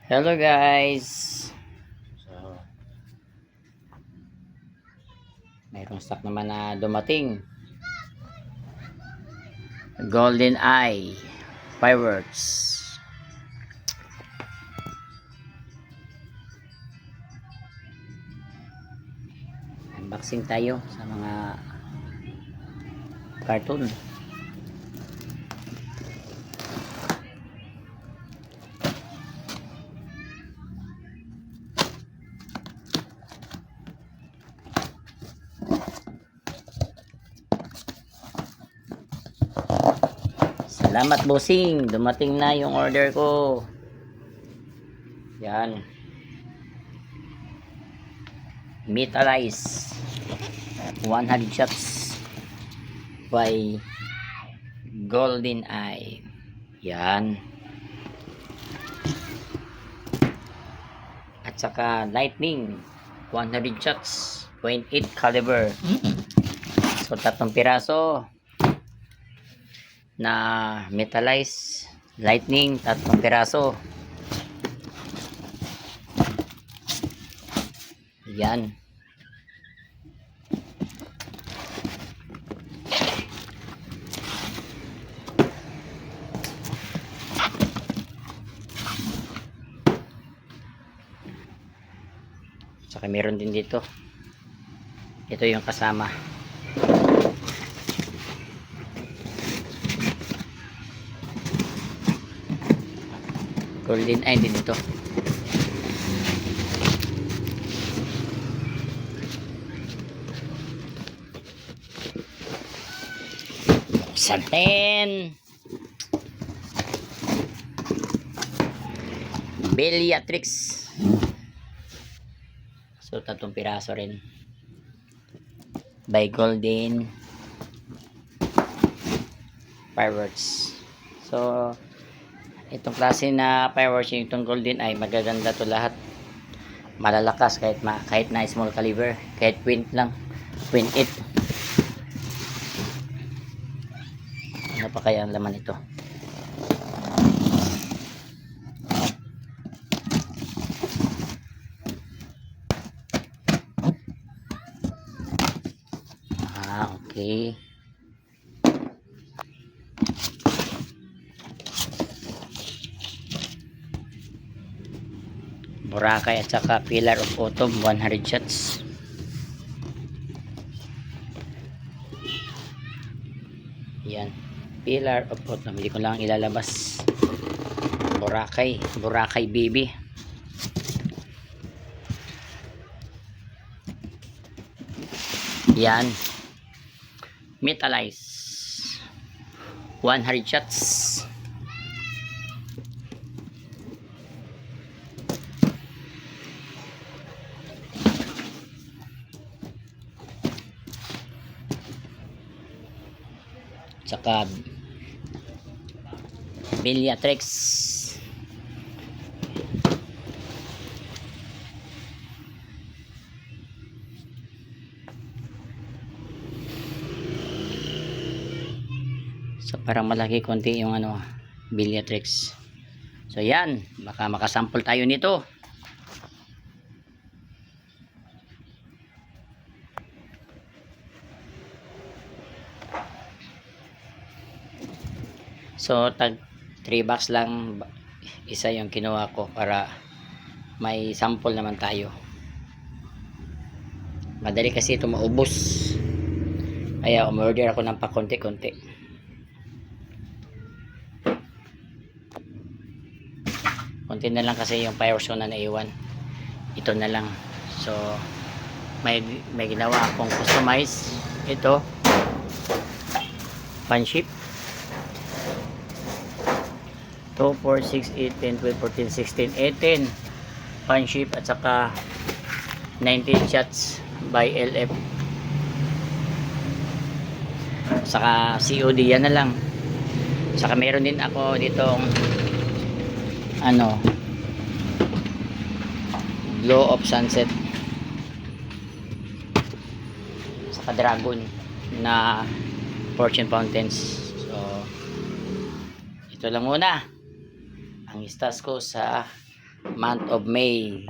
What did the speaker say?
Hello guys. So, mayroong stock naman na dumating. Golden Eye fireworks. Unboxing tayo sa mga cartoon. Salamat bossing, dumating na yung order ko. Yan. Metalize 100 shots by Golden Eye. Yan. At saka Lightning 100 shots 0.8 caliber. So 3 piraso na metalize Lightning, 3 piraso. Yan. Saka meron din dito. Ito yung kasama. Golden Eye din ito. Santen. Bellatrix. So 3 piraso rin. By Golden Fireworks. So itong klase na fireworks, yung itong Golden Eye, magaganda to lahat. Malalakas kahit na small caliber, kahit 0.8 lang, 0.8. Ano pa kaya ang laman ito? Okay. Boracay at saka Pillar of Autumn 100 shots. Yan, Pillar of Autumn. Hindi ko lang ilalabas. Boracay baby. Yan, metalize 100 shots. Saka Bellatrix. So parang malaki konti yung Bellatrix. So yan, baka makasample tayo nito. So tag 3 box lang isa yung kinuha ko para may sample naman tayo. Madali kasi ito maubos, kaya umorder ako ng pakonti-konti. Konti na lang kasi yung fireworks ko na naiwan. Ito na lang. So may ginawa akong customize. Ito pan-ship 2, 4, 6, 8, 10, 12, 14, 16, 18 pan-ship at saka 19 shots by LF. Saka COD yan na lang. Saka meron din ako ditong Glow of Sunset, saka Dragon na Fortune Fountains. So ito lang muna ang istas ko sa month of May.